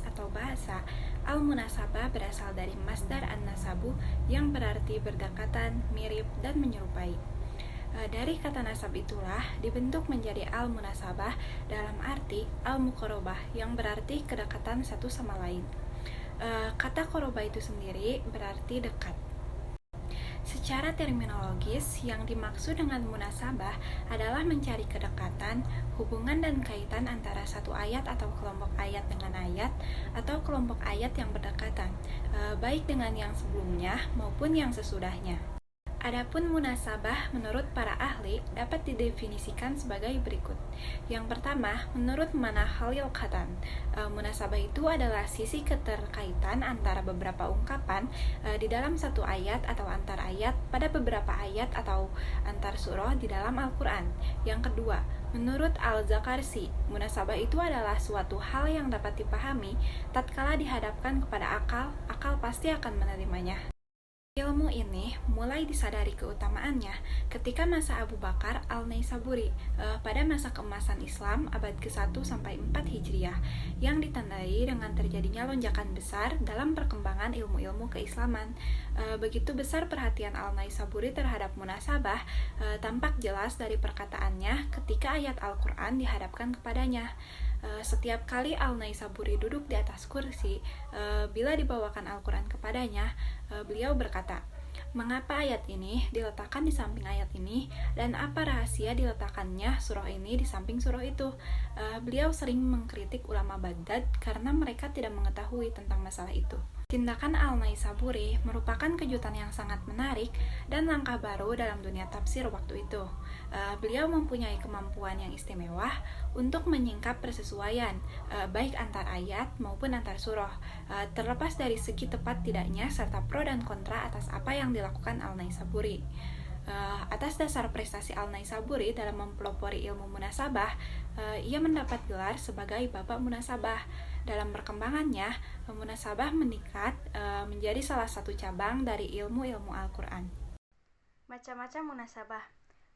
atau bahasa, al-munasabah berasal dari masdar an-nasabu yang berarti berdekatan, mirip, dan menyerupai. Dari kata nasab itulah dibentuk menjadi al-munasabah dalam arti al-muqarabah yang berarti kedekatan satu sama lain. Kata qoroba itu sendiri berarti dekat. Secara terminologis, yang dimaksud dengan munasabah adalah mencari kedekatan, hubungan dan kaitan antara satu ayat atau kelompok ayat dengan ayat, atau kelompok ayat yang berdekatan, baik dengan yang sebelumnya maupun yang sesudahnya. Adapun munasabah menurut para ahli dapat didefinisikan sebagai berikut. Yang pertama, menurut Mana Khalil Qatan, munasabah itu adalah sisi keterkaitan antara beberapa ungkapan di dalam satu ayat atau antar ayat pada beberapa ayat atau antar surah di dalam Al-Quran. Yang kedua, menurut Al-Zakarsi, munasabah itu adalah suatu hal yang dapat dipahami tatkala dihadapkan kepada akal, akal pasti akan menerimanya. Ilmu ini mulai disadari keutamaannya ketika masa Abu Bakar Al-Naisaburi pada masa keemasan Islam abad ke-1 sampai 4 Hijriah yang ditandai dengan terjadinya lonjakan besar dalam perkembangan ilmu-ilmu keislaman. Begitu besar perhatian Al-Naisaburi terhadap munasabah tampak jelas dari perkataannya ketika ayat Al-Quran dihadapkan kepadanya. Setiap kali Al-Naisaburi duduk di atas kursi, bila dibawakan Al-Quran kepadanya, beliau berkata, "Mengapa ayat ini diletakkan di samping ayat ini, dan apa rahasia diletakkannya surah ini di samping surah itu?" Beliau sering mengkritik ulama Baghdad karena mereka tidak mengetahui tentang masalah itu. Tindakan Al-Naisaburi merupakan kejutan yang sangat menarik dan langkah baru dalam dunia tafsir waktu itu. Beliau mempunyai kemampuan yang istimewa untuk menyingkap persesuaian, baik antar ayat maupun antar surah, terlepas dari segi tepat tidaknya serta pro dan kontra atas apa yang dilakukan Al-Naisaburi. Atas dasar prestasi Al-Naisaburi dalam mempelopori ilmu munasabah, ia mendapat gelar sebagai Bapak Munasabah. Dalam perkembangannya, munasabah meningkat menjadi salah satu cabang dari ilmu-ilmu Al-Quran. Macam-macam munasabah.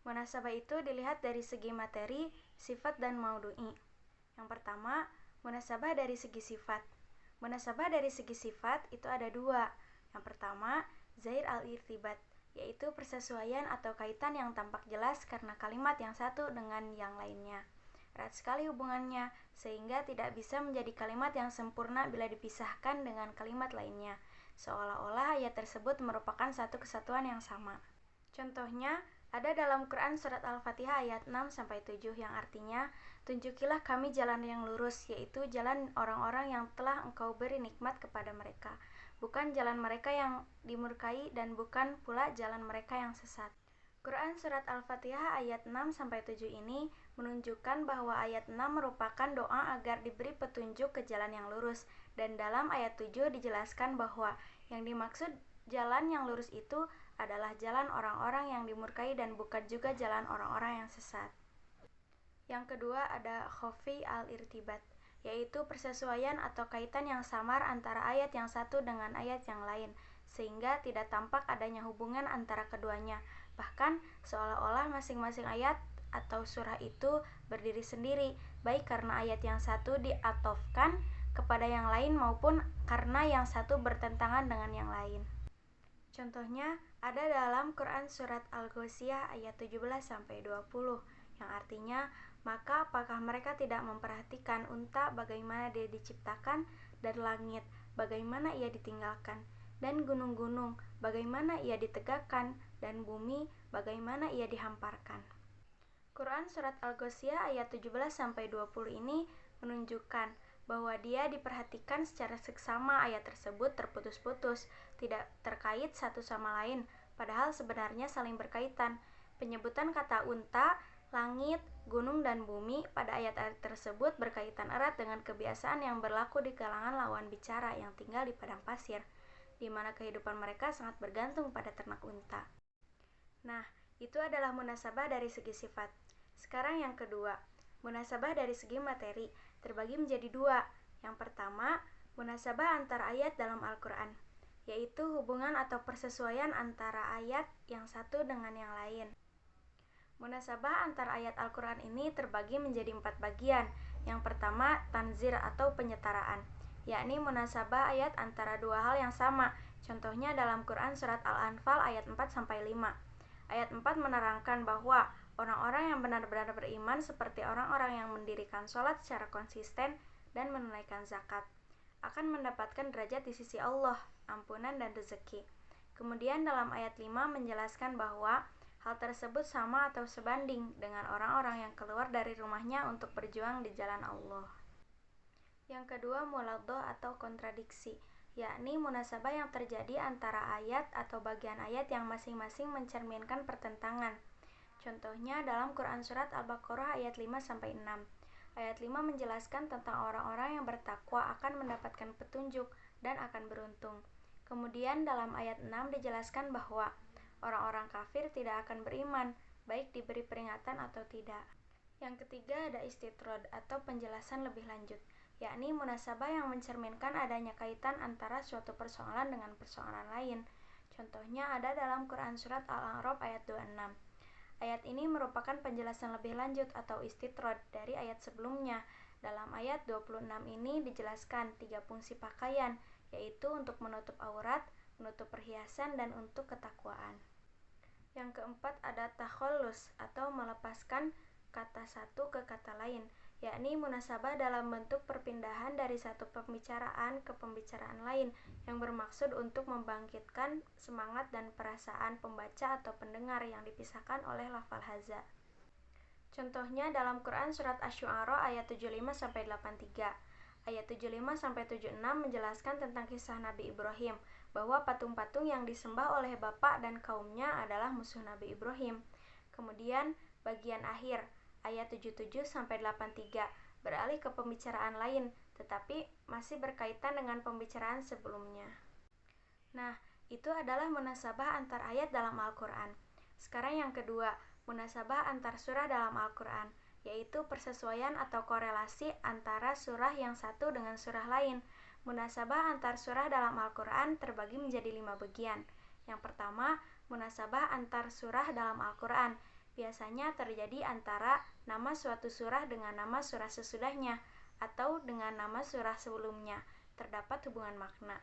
Munasabah itu dilihat dari segi materi, sifat, dan maudu'i. Yang pertama, munasabah dari segi sifat. Munasabah dari segi sifat itu ada dua. Yang pertama, zair al-irtibat, yaitu persesuaian atau kaitan yang tampak jelas karena kalimat yang satu dengan yang lainnya. Erat sekali hubungannya, sehingga tidak bisa menjadi kalimat yang sempurna bila dipisahkan dengan kalimat lainnya, seolah-olah ayat tersebut merupakan satu kesatuan yang sama. Contohnya, ada dalam Quran surat Al-Fatihah ayat 6-7 yang artinya, "Tunjukilah kami jalan yang lurus, yaitu jalan orang-orang yang telah Engkau beri nikmat kepada mereka, bukan jalan mereka yang dimurkai dan bukan pula jalan mereka yang sesat." Quran surat Al-Fatihah ayat 6-7 ini menunjukkan bahwa ayat 6 merupakan doa agar diberi petunjuk ke jalan yang lurus, dan dalam ayat 7 dijelaskan bahwa yang dimaksud jalan yang lurus itu adalah jalan orang-orang yang dimurkai dan bukan juga jalan orang-orang yang sesat. Yang kedua ada khofi al-irtibat, yaitu persesuaian atau kaitan yang samar antara ayat yang satu dengan ayat yang lain, sehingga tidak tampak adanya hubungan antara keduanya. Bahkan seolah-olah masing-masing ayat atau surah itu berdiri sendiri, baik karena ayat yang satu diatofkan kepada yang lain maupun karena yang satu bertentangan dengan yang lain. Contohnya ada dalam Quran surat Al-Ghasyiyah ayat 17-20 yang artinya, "Maka apakah mereka tidak memperhatikan unta bagaimana dia diciptakan, dan langit bagaimana ia ditinggalkan, dan gunung-gunung bagaimana ia ditegakkan, dan bumi bagaimana ia dihamparkan." Quran surat Al-Ghasyiyah ayat 17-20 ini menunjukkan bahwa dia diperhatikan secara seksama. Ayat tersebut terputus-putus, tidak terkait satu sama lain, padahal sebenarnya saling berkaitan. Penyebutan kata unta, langit, gunung, dan bumi pada ayat-ayat tersebut berkaitan erat dengan kebiasaan yang berlaku di kalangan lawan bicara yang tinggal di padang pasir, di mana kehidupan mereka sangat bergantung pada ternak unta. Nah, itu adalah munasabah dari segi sifat. Sekarang yang kedua, munasabah dari segi materi terbagi menjadi dua. Yang pertama, munasabah antar ayat dalam Al-Quran, yaitu hubungan atau persesuaian antara ayat yang satu dengan yang lain. Munasabah antar ayat Al-Quran ini terbagi menjadi 4 bagian. Yang pertama, tanzir atau penyetaraan, yakni munasabah ayat antara dua hal yang sama. Contohnya dalam Quran surat Al-Anfal ayat 4-5. Ayat 4 menerangkan bahwa orang-orang yang benar-benar beriman seperti orang-orang yang mendirikan sholat secara konsisten dan menunaikan zakat akan mendapatkan derajat di sisi Allah, ampunan dan rezeki. Kemudian dalam ayat 5 menjelaskan bahwa hal tersebut sama atau sebanding dengan orang-orang yang keluar dari rumahnya untuk berjuang di jalan Allah. Yang kedua, muladhah atau kontradiksi, yakni munasabah yang terjadi antara ayat atau bagian ayat yang masing-masing mencerminkan pertentangan. Contohnya dalam Quran surat Al-Baqarah ayat 5-6. Ayat 5 menjelaskan tentang orang-orang yang bertakwa akan mendapatkan petunjuk dan akan beruntung. Kemudian dalam ayat 6 dijelaskan bahwa orang-orang kafir tidak akan beriman, baik diberi peringatan atau tidak. Yang ketiga ada istitrod atau penjelasan lebih lanjut, yakni munasabah yang mencerminkan adanya kaitan antara suatu persoalan dengan persoalan lain. Contohnya ada dalam Quran surat Al-A'raf ayat 26. Ayat ini merupakan penjelasan lebih lanjut atau istitrod dari ayat sebelumnya. Dalam ayat 26 ini dijelaskan 3 fungsi pakaian, yaitu untuk menutup aurat, menutup perhiasan, dan untuk ketakwaan. Yang keempat ada takhallus atau melepaskan kata satu ke kata lain, yakni munasabah dalam bentuk perpindahan dari satu pembicaraan ke pembicaraan lain yang bermaksud untuk membangkitkan semangat dan perasaan pembaca atau pendengar yang dipisahkan oleh lafal haza. Contohnya dalam Quran surat Asy-Syu'ara ayat 75-83. Ayat 75-76 menjelaskan tentang kisah Nabi Ibrahim, bahwa patung-patung yang disembah oleh bapak dan kaumnya adalah musuh Nabi Ibrahim. Kemudian bagian akhir ayat 77-83 beralih ke pembicaraan lain, tetapi masih berkaitan dengan pembicaraan sebelumnya. Nah, itu adalah munasabah antar ayat dalam Al-Quran. Sekarang yang kedua, munasabah antar surah dalam Al-Quran, yaitu persesuaian atau korelasi antara surah yang satu dengan surah lain. Munasabah antar surah dalam Al-Quran terbagi menjadi 5 bagian. Yang pertama, munasabah antar surah dalam Al-Quran biasanya terjadi antara nama suatu surah dengan nama surah sesudahnya atau dengan nama surah sebelumnya. Terdapat hubungan makna.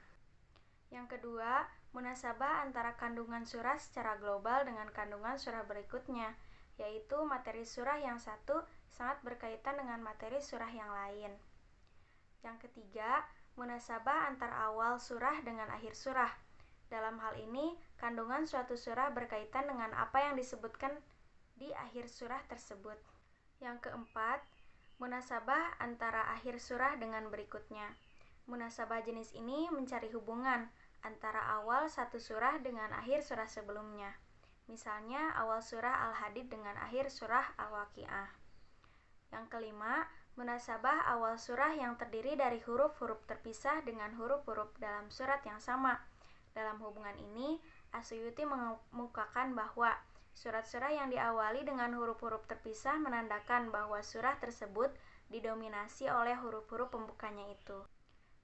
Yang kedua, munasabah antara kandungan surah secara global dengan kandungan surah berikutnya, yaitu materi surah yang satu sangat berkaitan dengan materi surah yang lain. Yang ketiga, munasabah antar awal surah dengan akhir surah. Dalam hal ini, kandungan suatu surah berkaitan dengan apa yang disebutkan di akhir surah tersebut. Yang keempat, munasabah antara akhir surah dengan berikutnya. Munasabah jenis ini mencari hubungan antara awal satu surah dengan akhir surah sebelumnya. Misalnya awal surah Al-Hadid dengan akhir surah Al-Waqiah. Yang kelima, munasabah awal surah yang terdiri dari huruf-huruf terpisah dengan huruf-huruf dalam surat yang sama. Dalam hubungan ini, As-Suyuti mengemukakan bahwa surat-surah yang diawali dengan huruf-huruf terpisah menandakan bahwa surah tersebut didominasi oleh huruf-huruf pembukanya itu.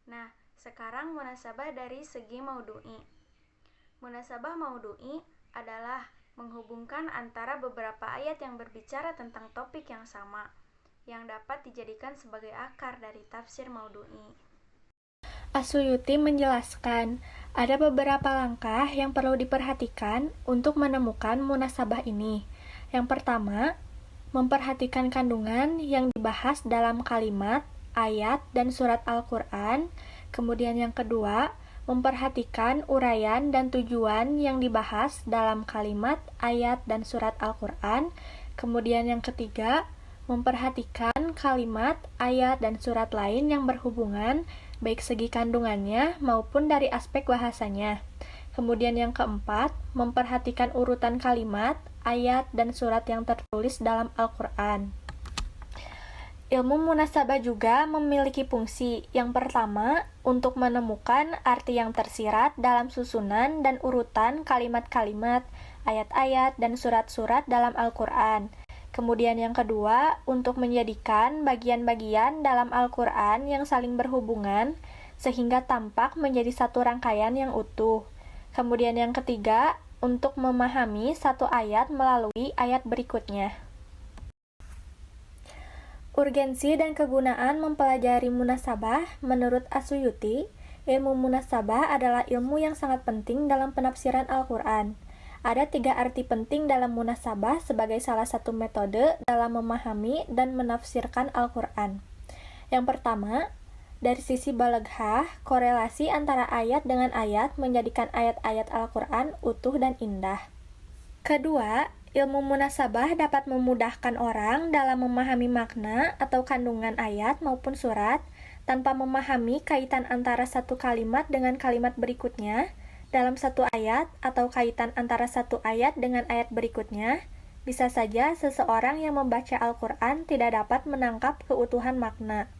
Nah, sekarang munasabah dari segi maudu'i. Munasabah maudu'i adalah menghubungkan antara beberapa ayat yang berbicara tentang topik yang sama, yang dapat dijadikan sebagai akar dari tafsir maudu'i. As-Suyuti menjelaskan, ada beberapa langkah yang perlu diperhatikan untuk menemukan munasabah ini. Yang pertama, memperhatikan kandungan yang dibahas dalam kalimat, ayat, dan surat Al-Quran. Kemudian yang kedua, memperhatikan uraian dan tujuan yang dibahas dalam kalimat, ayat, dan surat Al-Quran. Kemudian yang ketiga, memperhatikan kalimat, ayat, dan surat lain yang berhubungan baik segi kandungannya maupun dari aspek bahasanya. Kemudian yang keempat, memperhatikan urutan kalimat, ayat, dan surat yang tertulis dalam Al-Quran. Ilmu munasabah juga memiliki fungsi. Yang pertama, untuk menemukan arti yang tersirat dalam susunan dan urutan kalimat-kalimat, ayat-ayat, dan surat-surat dalam Al-Quran. Kemudian yang kedua, untuk menjadikan bagian-bagian dalam Al-Quran yang saling berhubungan, sehingga tampak menjadi satu rangkaian yang utuh. Kemudian yang ketiga, untuk memahami satu ayat melalui ayat berikutnya. Urgensi dan kegunaan mempelajari munasabah. Menurut As-Suyuti, ilmu munasabah adalah ilmu yang sangat penting dalam penafsiran Al-Quran. Ada 3 arti penting dalam munasabah sebagai salah satu metode dalam memahami dan menafsirkan Al-Quran. Yang pertama, dari sisi balaghah, korelasi antara ayat dengan ayat menjadikan ayat-ayat Al-Quran utuh dan indah. Kedua, ilmu munasabah dapat memudahkan orang dalam memahami makna atau kandungan ayat maupun surat tanpa memahami kaitan antara satu kalimat dengan kalimat berikutnya dalam satu ayat atau kaitan antara satu ayat dengan ayat berikutnya. Bisa saja seseorang yang membaca Al-Quran tidak dapat menangkap keutuhan makna.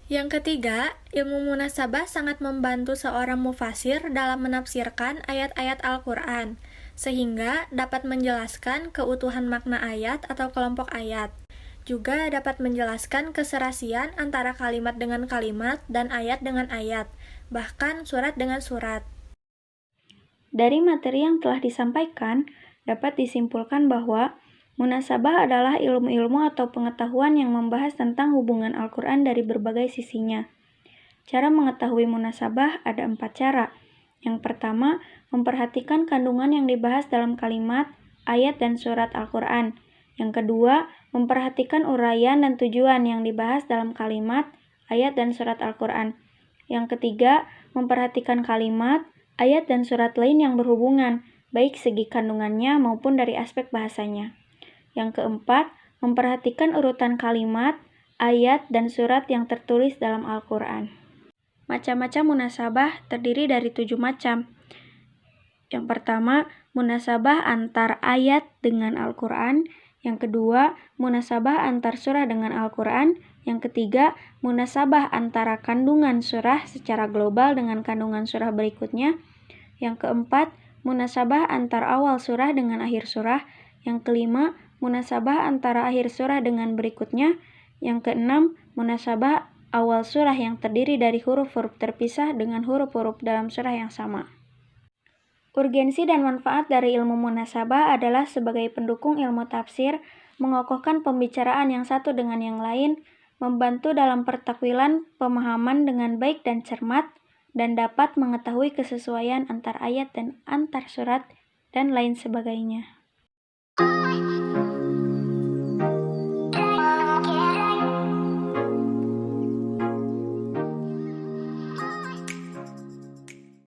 Yang ketiga, ilmu munasabah sangat membantu seorang mufasir dalam menafsirkan ayat-ayat Al-Quran, sehingga dapat menjelaskan keutuhan makna ayat atau kelompok ayat. Juga dapat menjelaskan keserasian antara kalimat dengan kalimat dan ayat dengan ayat, bahkan surat dengan surat. Dari materi yang telah disampaikan, dapat disimpulkan bahwa munasabah adalah ilmu-ilmu atau pengetahuan yang membahas tentang hubungan Al-Quran dari berbagai sisinya. Cara mengetahui munasabah ada 4 cara. Yang pertama, memperhatikan kandungan yang dibahas dalam kalimat, ayat, dan surat Al-Quran. Yang kedua, memperhatikan uraian dan tujuan yang dibahas dalam kalimat, ayat, dan surat Al-Quran. Yang ketiga, memperhatikan kalimat, ayat, dan surat lain yang berhubungan, baik segi kandungannya maupun dari aspek bahasanya. Yang keempat, memperhatikan urutan kalimat, ayat, dan surat yang tertulis dalam Al-Quran. Macam-macam munasabah terdiri dari 7 macam. Yang pertama, munasabah antar ayat dengan Al-Quran. Yang kedua, munasabah antar surah dengan Al-Quran. Yang ketiga, munasabah antara kandungan surah secara global dengan kandungan surah berikutnya. Yang keempat, munasabah antar awal surah dengan akhir surah. Yang kelima, munasabah antara akhir surah dengan berikutnya. Yang keenam, munasabah awal surah yang terdiri dari huruf-huruf terpisah dengan huruf-huruf dalam surah yang sama. Urgensi dan manfaat dari ilmu munasabah adalah sebagai pendukung ilmu tafsir, mengokohkan pembicaraan yang satu dengan yang lain, membantu dalam pertakwilan pemahaman dengan baik dan cermat, dan dapat mengetahui kesesuaian antar ayat dan antar surat, dan lain sebagainya.